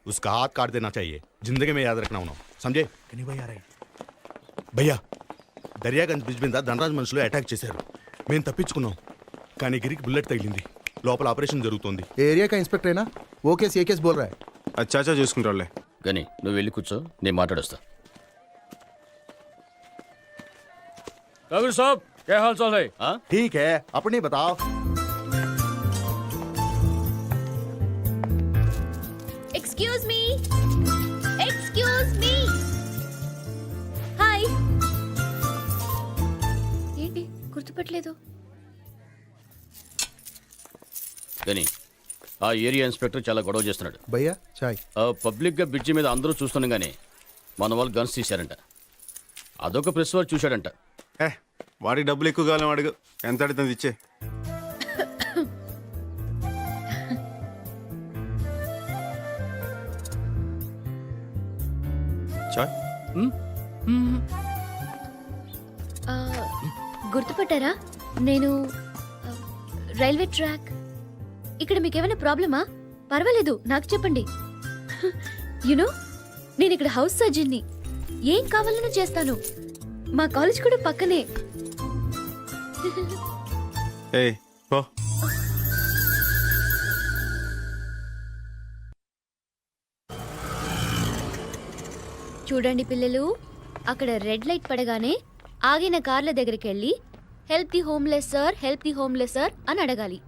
उसका हाथ काट देना चाहिए, जिंदगी में याद रखना उन्हों समझे. कहीं भैया रहे భయ్యా దర్యాగంజ్ బ్రిడ్జ్ మీద ధనరాజ్ మనుషులు అటాక్ చేశారు. మేము తప్పించుకున్నాం, కానీ గిరికి బుల్లెట్ తగిలింది. లోపల ఆపరేషన్ జరుగుతోంది. एरिया का इंस्पेक्टर है ना, वो केस ये केस बोल रहा है. అచ్చాచా చూసుకుంటారులే. కానీ నువ్వు వెళ్ళి కూర్చో, నేను మాట్లాడొస్తా. కబీర్ సాబ్ क्या हाल चाल है? ठीक है, अपने बताओ. Excuse me. Excuse me. Hi. ఏంటి గుర్తుపట్టలేదు? కానీ ఆ ఏరియా ఇన్స్పెక్టర్ చాలా గొడవ చేస్తున్నాడు. भैया चाय. పబ్లిక్గా బ్రిడ్జి మీద అందరూ చూస్తుండగానే మన వాళ్ళు గన్స్ తీశారంట. అదొక ప్రెస్ వాడు చూశాడంట. వాడికి డబ్బులు ఎక్కువ కావాలని అడుగు, ఎంత అడుగుతుంది ఇచ్చే. చాయ్ ఆ, గుర్తుపట్టారా? నేను రైల్వే ట్రాక్. ఇక్కడ మీకేమైనా ప్రాబ్లమా? పర్వాలేదు, నాకు చెప్పండి. యునో నేను ఇక్కడ హౌస్ సర్జన్ని. ఏం కావాలన్నా చేస్తాను. మా కాలేజ్ కూడా పక్కనే. ఏ పో. చూడండి పిల్లలు, అక్కడ రెడ్ లైట్ పడగానే ఆగిన కార్ల దగ్గరికి వెళ్ళి help the homeless sir, help the homeless sir అని అడగాలి.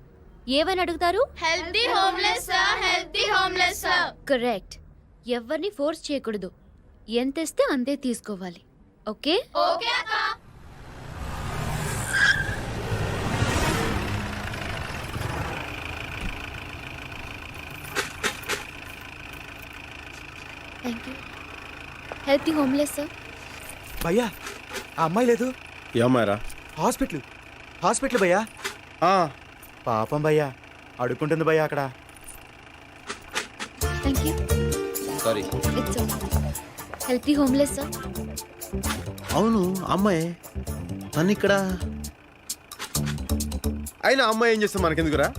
ఏమని అడుగుతారు? Help the homeless sir, help the homeless sir. Correct. ఎవరిని ఫోర్స్ చేయకూడదు. ఎంత ఇస్తే అంతే తీసుకోవాలి. ఓకే? ఓకే అక్క. Thank you. Help the homeless sir. भैया ఆ అమ్మాయి లేదు, ఏమారా? హాస్పిటల్ భయ్యా. పాపం భయ్యా, అడుక్కుంటుంది భయ్యా అక్కడ. Thank you. Sorry. It's okay. Help the homeless sir. అవును అమ్మాయి నన్ను ఇక్కడ. అయినా అమ్మాయి ఏం చేస్తాం మనకెందుకురా?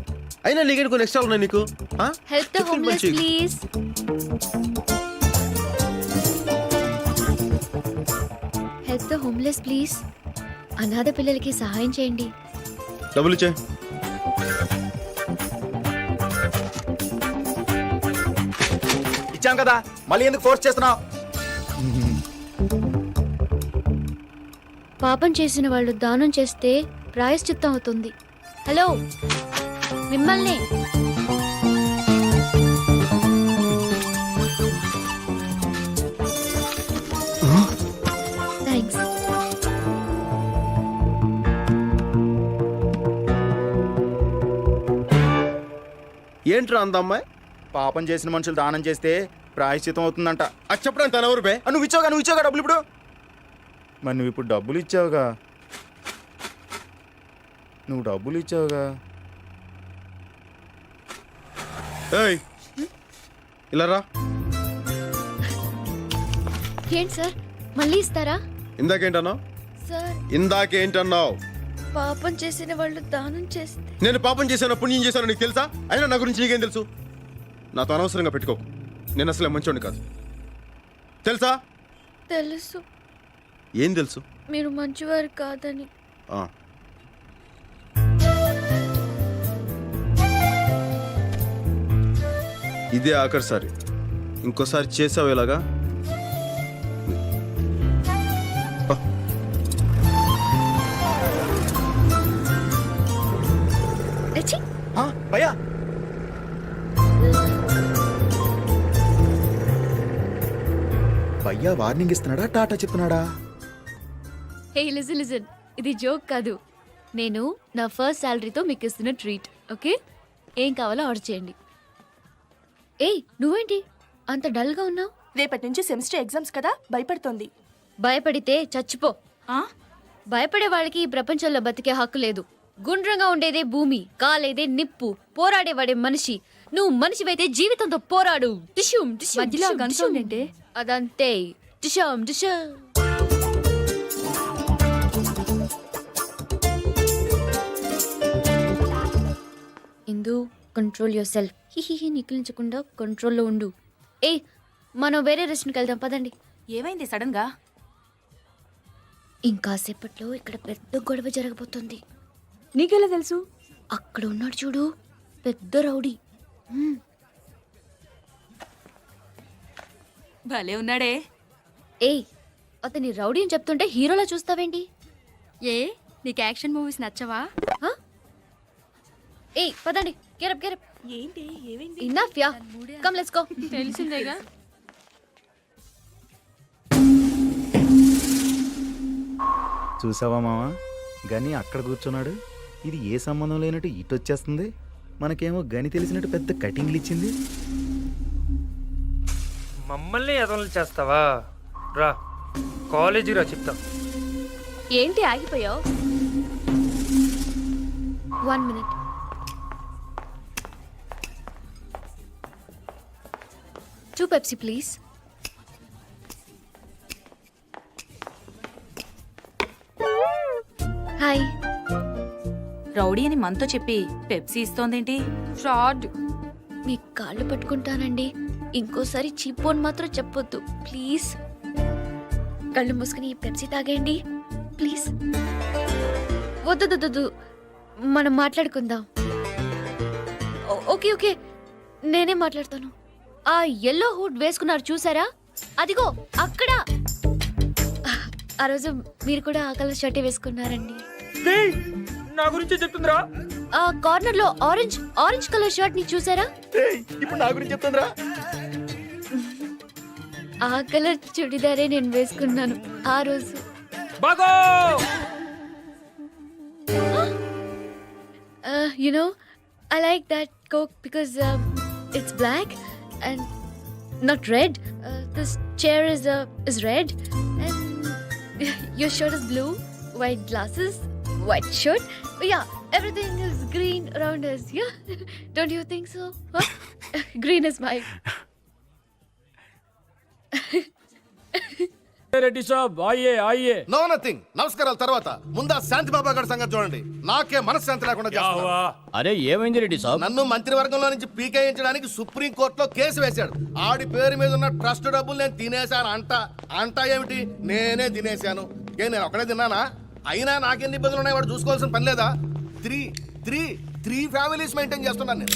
అయినా నీకు కొన్ని ఎక్స్ట్రా ఉన్నాయి నీకు. Help the homeless please. Help the homeless please. అనాథ పిల్లలకి సహాయం చేయండి. డబ్బులు ఇచ్చే. ఇచ్చాం కదా, మళ్ళీ ఎందుకు ఫోర్స్ చేస్తున్నావు? పాపం చేసిన వాళ్ళు దానం చేస్తే ప్రాయశ్చిత్తం అవుతుంది. హలో, మిమ్మల్ని. థ్యాంక్స్. ఏంట్రా అంత అమ్మాయి? పాపం చేసిన మనుషులు దానం చేస్తే ప్రాయశ్చితం అవుతుందంట. అది చెప్పడానికి తన ఎవరు బే? నువ్వు ఇచ్చావుగా డబ్బులు ఇప్పుడు. మరి నువ్వు ఇప్పుడు డబ్బులు ఇచ్చావుగా. ఏయ్ ఇలా రా. ఏంటి సార్, మళ్ళీ ఇస్తారా? ఇందాకేంటన్నావు? సార్, ఇందాకేంటన్నావు? పాపం చేసిన వాళ్ళు దానం చేస్తే. నేను పాపం చేశాను, పుణ్యం చేశాను నీకు తెలుసా? అయినా నా గురించి నీకేం తెలుసు? నాతో అనవసరంగా పెట్టుకో. నేను అసలే మంచోడిని కాదు, తెలుసా? తెలుసు. ఏం తెలుసు? మీరు మంచివారు కాదని. ఇదే ఆఖరిసారి. ఇంకోసారి చేసావు ఇలాగా. భయ్యా భయ్యా వార్నింగ్ ఇస్తున్నాడా, టాటా చెప్తున్నాడా? హే లిజన్ లిజన్, ఇది జోక్ కాదు. నేను నా ఫస్ట్ శాలరీతో మీకు ఇస్తున్న ట్రీట్. ఓకే, ఏం కావాలో ఆర్డర్ చేయండి. ఏయ్, నువ్వేంటి అంత డల్గా ఉన్నావు? రేపటి నుంచి సెమిస్టర్ ఎగ్జామ్స్ కదా, భయపడుతోంది. భయపడితే చచ్చిపో. భయపడే వాళ్ళకి ఈ ప్రపంచంలో బతికే హక్కు లేదు. గుండ్రంగా ఉండేదే భూమి, కాలేదే నిప్పు, పోరాడేవాడే మనిషి. నువ్వు మనిషివైతే జీవితంతో పోరాడు. టిష్యూమ్ టిష్యూమ్. మధ్యలో ఆ గన్ సౌండ్ ఏంటి? అదంతే. టిష్యూమ్ టిష్యూమ్. ఇందు, కంట్రోల్ యువర్ సెల్ఫ్. హిహిహి నికిలించకుండా కంట్రోల్లో ఉండు. ఏయ్ మనం వేరే రెస్టారెంట్కి వెళ్దాం పదండి. ఏమైంది సడన్ గా? ఇంకాసేపట్లో ఇక్కడ పెద్ద గొడవ జరగబోతుంది. నీకెలా తెలుసు? అక్కడ ఉన్నాడు చూడు పెద్ద రౌడీ. భలే ఉన్నాడే. ఏయ్ అతని రౌడీ అని చెప్తుంటే హీరోలా చూస్తావేంటి? ఏ నీకు యాక్షన్ మూవీస్ నచ్చవా? హ? ఏయ్ పదండి గెరప్ ఏంటి ఏమైంది? Enough yeah come let's go. తెలిసిందేగా. చూసావా మావా, గని అక్కడ కూర్చున్నాడు. ఇది ఏ సంబంధం లేనట్టు ఇటు వచ్చేస్తుంది. మనకేమో గని తెలిసినట్టు పెద్ద కటింగ్లు ఇచ్చింది. మమ్మల్ని ఎదవలు చేస్తావా? రా కాలేజీ రా చెప్తాం. ఏంటి ఆగిపోయావు? 1 minute. Two Pepsi, please. Hi. Rowdy అని మనతో చెప్పి పెప్సీ ఇస్తోందేంటి? ఫ్రాడ్. మీ కాళ్ళు పట్టుకుంటానండి. ఇంకోసారి చీపోన్ మాత్రం చెప్పొద్దు ప్లీజ్. కళ్ళు మూసుకుని ఈ పెప్సీ తాగేయండి ప్లీజ్. వద్దు మనం మాట్లాడుకుందాం. ఓకే ఓకే నేనే మాట్లాడతాను. ఆ ఎల్లో హుడ్ వేసుకున్నారు చూసారా? అదిగో అక్కడ. ఆ రోజు మీరు కూడా ఆ కలర్ షర్టే వేసుకున్నారండి. నా గురించి చెప్తుందిరా. ఆ కార్నర్ లో ఆరెంజ్ కలర్ షర్ట్ ని చూసారా? ఇప్పుడు నా గురించి చెప్తుందిరా. ఆ కలర్ చుడిదారే నేను వేసుకున్నాను ఆ రోజు. బాగో You know, I like that Coke because it's black and not red. This chair is red and your shirt is blue, white glasses, white shirt. Yeah, everything is green around us. Yeah, don't you think so? Huh? Green is my. Reddy Saab Aaye no nothing. నమస్కారాల తర్వాత ముందా శాంతి బాబా గారి సంగతి చూడండి. నాకే మనశ్శాంతి లేకుండా చేస్తున్నారు. అరే ఏమైంది రెడ్డి సాబ్? నన్ను మంత్రివర్గంలో నుంచి పీకేయించడానికి సుప్రీం కోర్టులో కేసు వేశాడు. ఆడి పేరు మీద ఉన్న ట్రస్ట్ డబ్బులు నేను తినేశాను అంట ఏమిటి? నేనే తినేశాను. నేను ఒకడే తిన్నానా? అయినా నాకెన్ని ఇబ్బందులు ఉన్నాయి వాడు చూసుకోవాల్సిన పని లేదా? త్రీ ఫ్యామిలీస్ మెయింటైన్ చేస్తున్నాను నేను.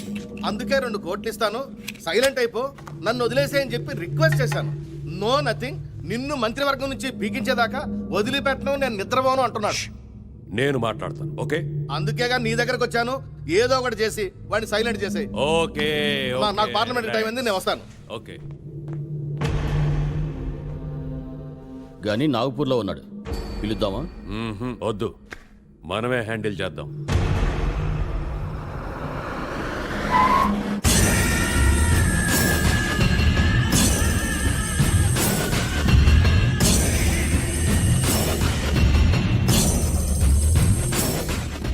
అందుకే 2 కోట్లు ఇస్తాను, సైలెంట్ అయిపో, నన్ను వదిలేసేయని చెప్పి రిక్వెస్ట్ చేశాను. No nothing. నిన్ను మంత్రివర్గం నుంచి పీకించేదాకా వదిలిపెట్టను, నేను నిద్రపోను అంటున్నాడు. నేను మాట్లాడతాను. ఓకే అందుకేగా నీ దగ్గరకు వచ్చాను. ఏదో ఒకటి చేసి వాడిని సైలెంట్ చేసేయి. ఓకే నాకు పార్లమెంట్ టైం అయింది, నేను వస్తాను. ఓకే. గని నాగపూర్లో ఉన్నాడు, పిలుద్దామా? వద్దు, మనమే హ్యాండిల్ చేద్దాం.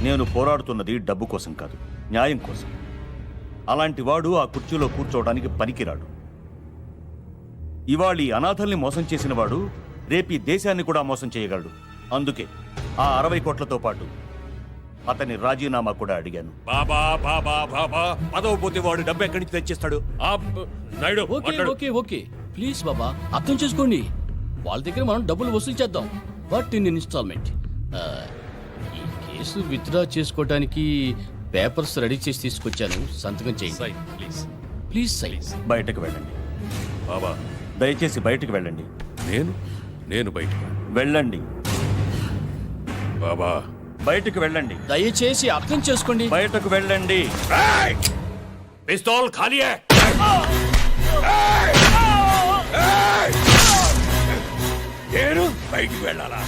నేను పోరాడుతున్నది డబ్బు కోసం కాదు, న్యాయం కోసం. అలాంటి వాడు ఆ కుర్చీలో కూర్చోవడానికి పనికిరాడు. ఇవాళ ఈ అనాథల్ని మోసం చేసిన వాడు రేపీ దేశాన్ని కూడా మోసం చేయగలడు. అందుకే ఆ 60 కోట్లతో పాటు అతని రాజీనామా కూడా అడిగాను. బాబా బాబా బాబా పదవి పోతే వాడు డబ్బు ఎక్కడి నుంచి తెచ్చిస్తాడు? నాయుడు ఓకే ప్లీజ్ బాబా అర్థం చేసుకోండి. వాళ్ళ దగ్గర మనం డబ్బులు వసూలు చేద్దాం, బట్ ఇన్ ఇన్స్టాల్మెంట్. ఈ కేసు విత్డ్రా చేసుకోవడానికి పేపర్స్ రెడీ చేసి తీసుకొచ్చాను, సంతకం చేయండి ప్లీజ్. సైన్. బయటకు వెళ్ళండి బాబా, దయచేసి బయటకు వెళ్ళండి. నేను బయటకు వెళ్ళండి బాబా, బయటకు వెళ్ళండి. దయచేసి అర్థం చేసుకోండి. బయటకు వెళ్ళండి. పిస్తోల్ ఖాళీ హై. నేను బయటికి వెళ్ళాలా?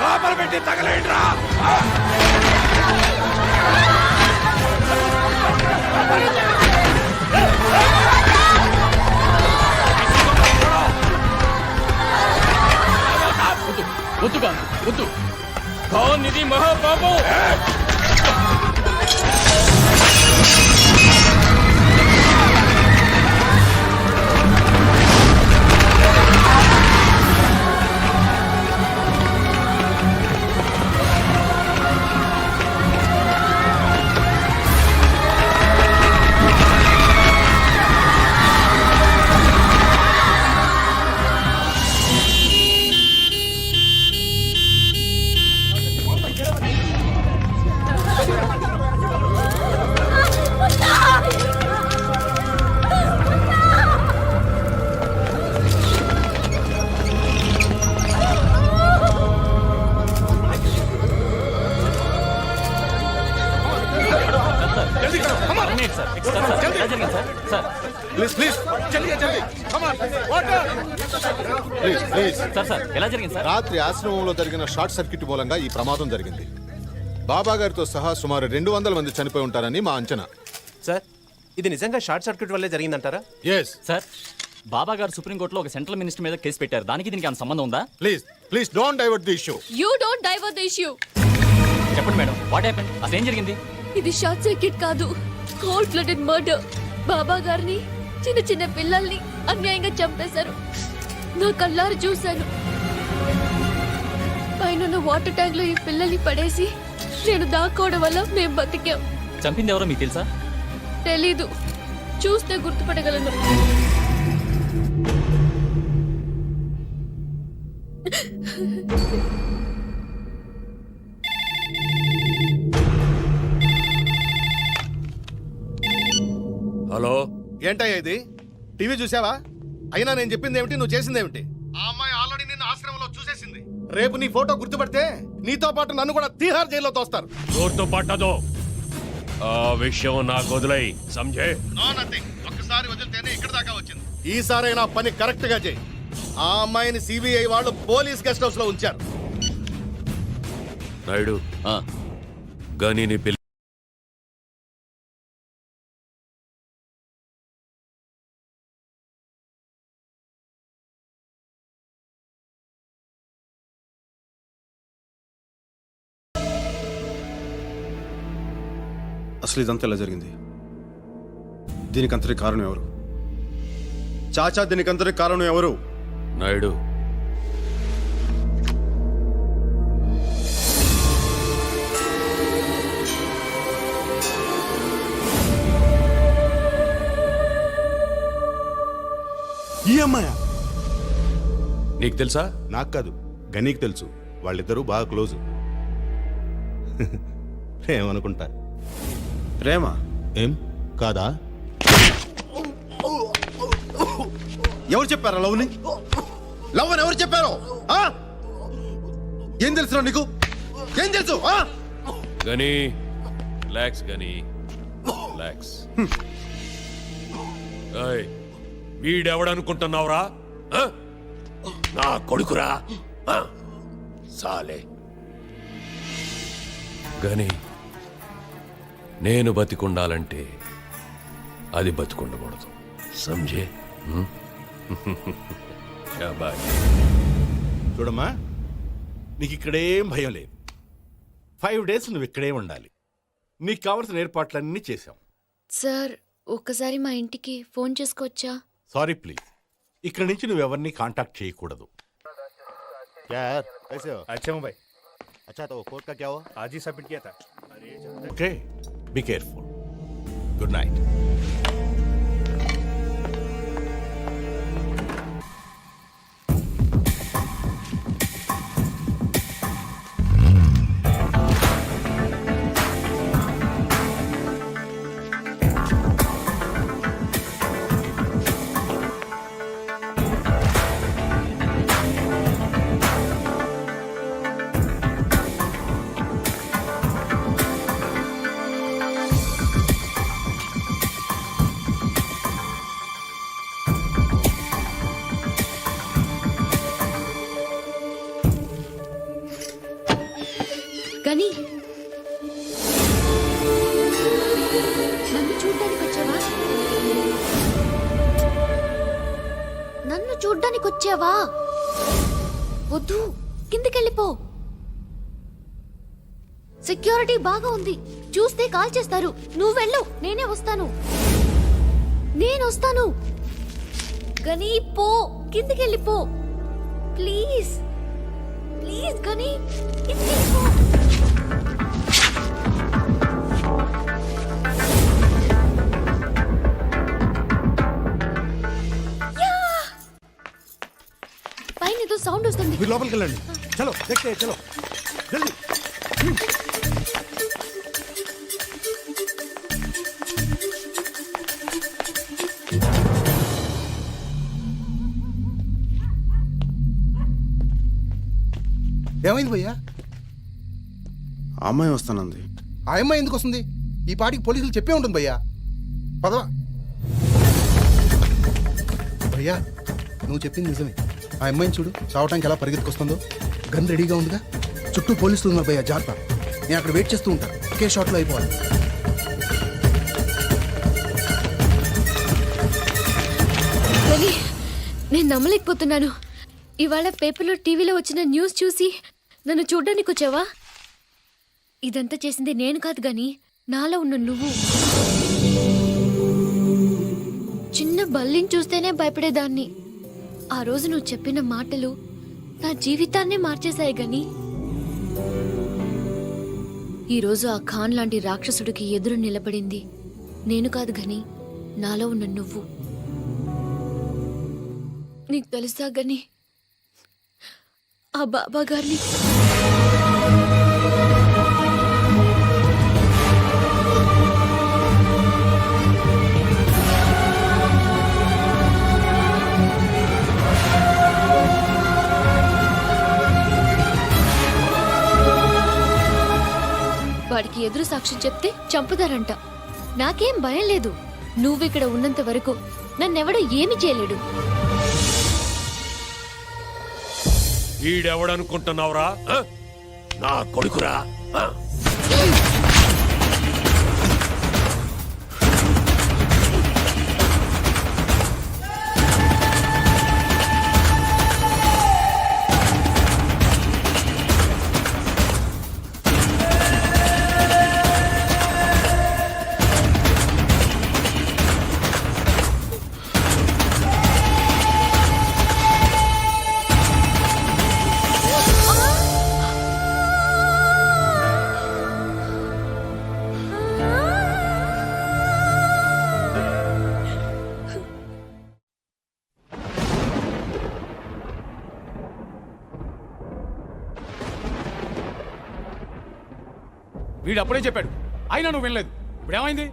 లోపల పెట్టి తగలేండ్రా. ఇది మహాపాపం. ప్లీజ్ ప్లీజ్ ప్లీజ్ ప్లీజ్ ఎలా జరిగింది సార్? రాత్రి ఆశ్రమంలో జరిగిన షార్ట్ సర్క్యూట్ మూలంగా ఈ ప్రమాదం జరిగింది. బాబా గారితో సహా సుమారు 200 మంది చనిపోయి ఉంటారని మా అంచనా. సార్ ఇది నిజంగా షార్ట్ సర్క్యూట్ వల్లే జరిగిందంటారా? ఎస్ సార్ బాబా గారు సుప్రీంకోర్టులో ఒక సెంట్రల్ మినిస్టర్ మీద కేసు పెట్టారు. దానికి దీనికి ఏమైనా సంబంధం ఉందా? Please please don't divert the issue. You don't divert the issue. చెప్పండి మేడం, వాట్ హ్యాపెన్? అసలు ఏం జరిగింది? ఇది షార్ట్ సర్క్యూట్ కాదు, కోల్డ్ బ్లడెడ్ మర్డర్. బాబా గారిని, చిన్న చిన్న పిల్లల్ని అన్యాయంగా చంపేశారు. నా కళ్ళారు చూశాను. పైన వాటర్ ట్యాంక్ లో ఈ పిల్లల్ని పడేసి నేను దాక్కోవడం వల్ల మేము బతికాం. చంపింది ఎవరో మీకు తెలుసా? తెలీదు, చూస్తే గుర్తుపట్టగలను. హలో, ఏంటయ్యా ఇది? టీవీ చూసావా? అయినా నేను చెప్పింది ఏమిటి, నువ్వు చేసింది ఏమిటి? ఆ అమ్మాయి ఆల్రెడీ నిన్ను ఆశ్రమంలో చూసేసింది. రేపు నీ ఫోటో గుర్తుపడితే నీతో పాటు నన్ను కూడా తీహార్ జైల్లో తోస్తారు. జోర్తో పట్టదు. ఆ విషయం నాకు వదిలేయి, సంజయ్. No nothing. ఒక్కసారి వదిలితేనే ఇక్కడ దాకా వచ్చింది. ఈసారైనా పని కరెక్ట్ గా చేయి. ఆ అమ్మాయిని సిబిఐ వాళ్ళు పోలీస్ గెస్ట్ హౌస్ లో ఉంచారు. నాయుడు, గని నీ పెళ్లి అసలు ఇదంతా ఎలా జరిగింది? దీనికంతటి కారణం ఎవరు? చాచా, దీనికంతటి కారణం ఎవరు? నాయుడు, ఈ అమ్మాయా? నీకు తెలుసా? నాకు కాదు, గనీకి తెలుసు. వాళ్ళిద్దరూ బాగా క్లోజు. ఏమనుకుంటా. ప్రేమ ఏం కాదా? ఎవరు చెప్పారా లవ్ని? లవ్ అని ఎవరు చెప్పారు? ఏం తెలుసు నీకు? ఏం తెలుసు? గని రిలాక్స్, గని రిలాక్స్. వీడెవడనుకుంటున్నావురా? నా కొడుకురా. సాలే గని, నేను బతికుండాలంటే అది బతికుండకూడదు. సంజయ్. శాబాష్. చూడమ్మా, నీకు ఇక్కడేం భయం లేదు. 5 days నువ్వు ఇక్కడే ఉండాలి. నీకు కావలసిన ఏర్పాట్లన్నీ చేశాం. సార్, ఒక్కసారి మా ఇంటికి ఫోన్ చేసుకోవచ్చా? Sorry please. ఇక్కడి నుంచి నువ్వు ఎవరిని కాంటాక్ట్ చేయకూడదు. यार कैसे हो? अच्छा हूँ भाई, अच्छा तो कोर्ट का क्या हुआ? आज ही सबमिट किया था. Okay, be careful. Good night. Gani, నన్ను చూడ్డానికి వచ్చావా? నన్ను చూడ్డానికి వచ్చావా? వద్దు, కిందికెళ్ళిపో. సెక్యూరిటీ బాగా ఉంది, చూస్తే కాల్ చేస్తారు. నువ్వు వెళ్ళు, నేనే వస్తాను. నేను వస్తాను. గని పో, కిందికెళ్ళి పో. ప్లీజ్ ప్లీజ్ గని, కిందికెళ్ళి పో. యా! పైన ఏదో సౌండ్ వస్తుంది. మీరు లోపలికి వెళ్ళండి. చలో देखते చలో జల్దీ. ఏమైంది భయ్యా? ఆ అమ్మాయి వస్తానంది. ఆ అమ్మాయి ఎందుకు వస్తుంది? ఈ పాటికి పోలీసులు చెప్పే ఉంటుంది భయ్యా. పదవా భయ్యా, నువ్వు చెప్పింది నిజమే. ఆ అమ్మాయిని చూడు, చావటానికి ఎలా పరిగెత్తుకొస్తుందో. గన్ రెడీగా ఉందిగా. చుట్టూ పోలీసులు ఉన్నారు భయ్యా, జాగ్రత్త. నేను అక్కడ వెయిట్ చేస్తూ ఉంటాను, ఒకే షాట్లో అయిపోవాలి. గని, నేను నమ్మలేకపోతున్నాను. ఇవాళ పేపర్లో టీవీలో వచ్చిన న్యూస్ చూసి నన్ను చూడ్డానికి వచ్చావా? ఇదంతా చేసింది నేను కాదు గాని నాలో ఉన్న నువ్వు. చిన్న బల్లిని చూస్తేనే భయపడేదాన్ని. ఆ రోజు నువ్వు చెప్పిన మాటలు నా జీవితాన్నే మార్చేశాయి గాని ఈరోజు ఆ ఖాన్ లాంటి రాక్షసుడికి ఎదురు నిలబడింది నేను కాదు గాని నాలో ఉన్న నువ్వు. నీకు తెలుసా గని, ఆ బాబా గారిని వాడికి ఎదురు సాక్ష్యం చెప్తే చంపుతారంట. నాకేం భయం లేదు. నువ్విక్కడ ఉన్నంత వరకు నన్నెవడూ ఏమి చేయలేడు. ఈడెవడనుకుంటున్నావురా? నా కొడుకురా. వీడు అప్పుడే చెప్పాడు, అయినా నువ్వు వినలేదు. ఇప్పుడు ఏమైంది?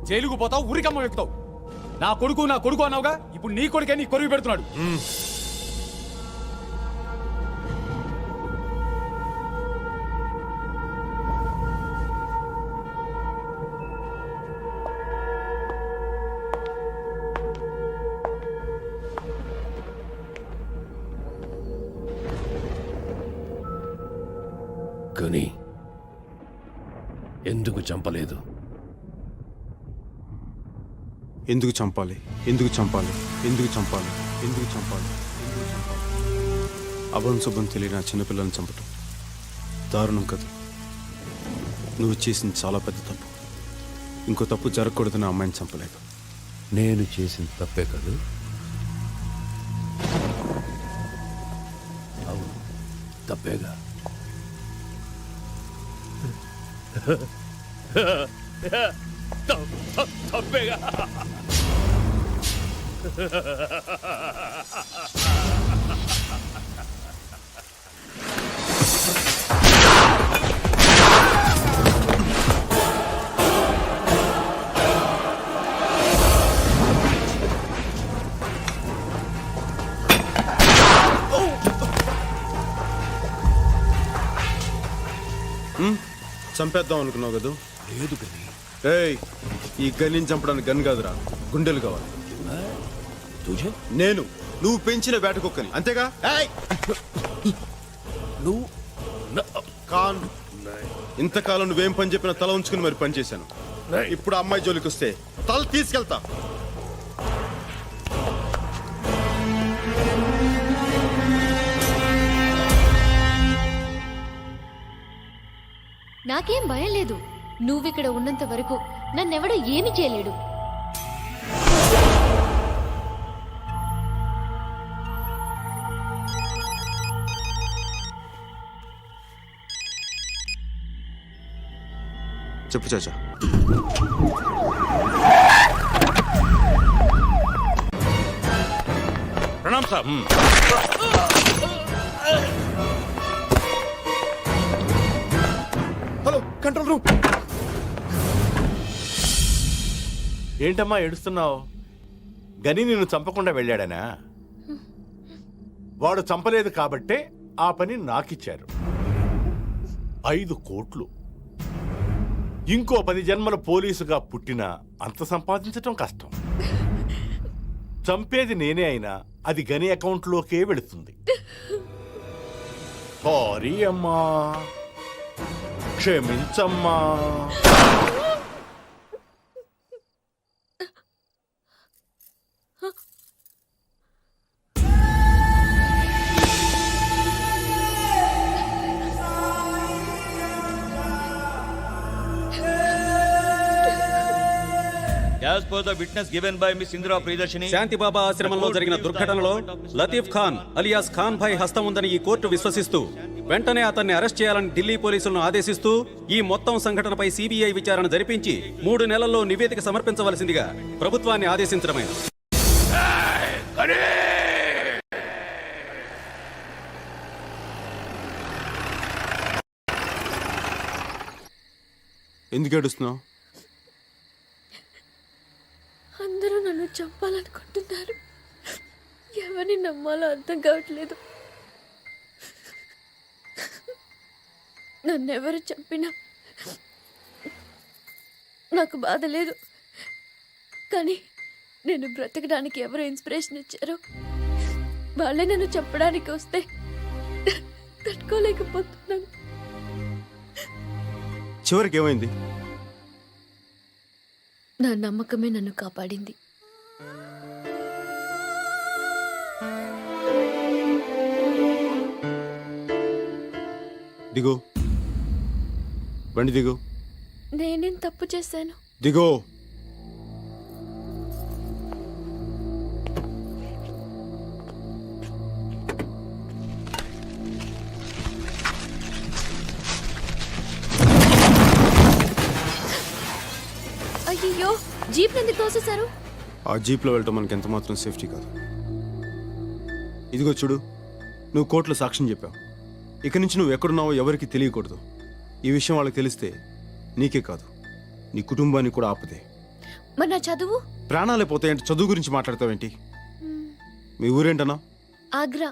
జైలుకు పోతావు, ఊరికమ్మ ఎక్కుతావు. నా కొడుకు అన్నావుగా, ఇప్పుడు నీ కొడుకే నీ కొరువు పెడుతున్నాడు. కానీ ఎందుకు చంపలేదు? ఎందుకు చంపాలి? ఎందుకు చంపాలి? ఎందుకు చంపాలి? ఎందుకు చంపాలి? ఎందుకు చంపాలి? అభం శుభం తెలియని ఆ చిన్నపిల్లల్ని చంపటం దారుణం కదా. నువ్వు చేసింది చాలా పెద్ద తప్పు. ఇంకో తప్పు జరగకూడదని ఆ అమ్మాయిని చంపలేదు. నేను చేసిన తప్పే కదా. అవును, తప్పేగా. తప్పేగా. చంపేద్దాం అనుకున్నావు కదా? లేదు గని. ఏయ్, ఈ గన్నిని చంపడానికి గన్ కాదురా, గుండెలు కావాలి. నువ్వు పెంచిన వేట కుక్కని, అంతేగా? నువ్వు కాన్, ఇంతకాలం నువ్వేం పని చెప్పినా తల ఉంచుకుని మరి పని చేశాను. ఇప్పుడు అమ్మాయి జోలికి వస్తే తల తీసుకెళ్తా. నాకేం భయం లేదు. నువ్విక్కడ ఉన్నంత వరకు నన్నెవడో ఏమీ చేయలేడు. చెప్పు చాచా. Pranam sir. Hello, control room. ఏంటమ్మా ఏడుస్తున్నావు? గని నిన్ను చంపకుండా వెళ్ళాడనా? వాడు చంపలేదు కాబట్టే ఆ పని నాకిచ్చారు. 5 కోట్లు. ఇంకో 10 జన్మల పోలీసుగా పుట్టినా అంత సంపాదించటం కష్టం. చంపేది నేనే అయినా అది గని అకౌంట్లోకే వెళుతుంది. సారీ అమ్మా, క్షమించమ్మా. As per the witness given by Miss Indra Priyadarshini, శాంతిబాబా ఆశ్రమంలో జరిగిన దుర్ఘటనలో లతీఫ్ ఖాన్ అలియాస్ ఖాన్ భాయ్ హస్తం ఉందని ఈ కోర్టు విశ్వసిస్తూ వెంటనే అతన్ని అరెస్ట్ చేయాలని ఢిల్లీ పోలీసులను ఆదేశిస్తూ ఈ మొత్తం సంఘటనపై సిబిఐ విచారణ జరిపించి 3 నెలల్లో నివేదిక సమర్పించవలసిందిగా ప్రభుత్వాన్ని ఆదేశించడమైనది. ఎందుకు ఏడుస్తున్నావు? అందరూ నన్ను చంపాలనుకుంటున్నారు. ఎవరిని నమ్మాలో అర్థం కావట్లేదు. నన్నెవరు చంపినా నాకు బాధ లేదు. కానీ నేను బ్రతకడానికి ఎవరు ఇన్స్పిరేషన్ ఇచ్చారో వాళ్ళే నన్ను చంపడానికి వస్తే తట్టుకోలేకపోతున్నాను. చివరికి ఏమైంది? నా నమ్మకమే నన్ను కాపాడింది. దిగు, బండి దిగు. నేనేం తప్పు చేశాను? దిగో. అయ్యో, జీప్ ఎందుకు తోసేశారు? ఆ జీప్లో వెళ్ళటం మనకి ఎంత మాత్రం సేఫ్టీ కాదు. ఇదిగో చూడు, నువ్వు కోర్టులో సాక్ష్యం చెప్పావు. ఇక నుంచి నువ్వు ఎక్కడున్నావో ఎవరికి తెలియకూడదు. ఈ విషయం వాళ్ళకి తెలిస్తే నీకే కాదు, నీ కుటుంబానికి కూడా ఆపదే. మరి నా చదువు? ప్రాణాలే పోతాయంటే చదువు గురించి మాట్లాడతావేంటి? మీ ఊరేంటన్నా? ఆగ్రా.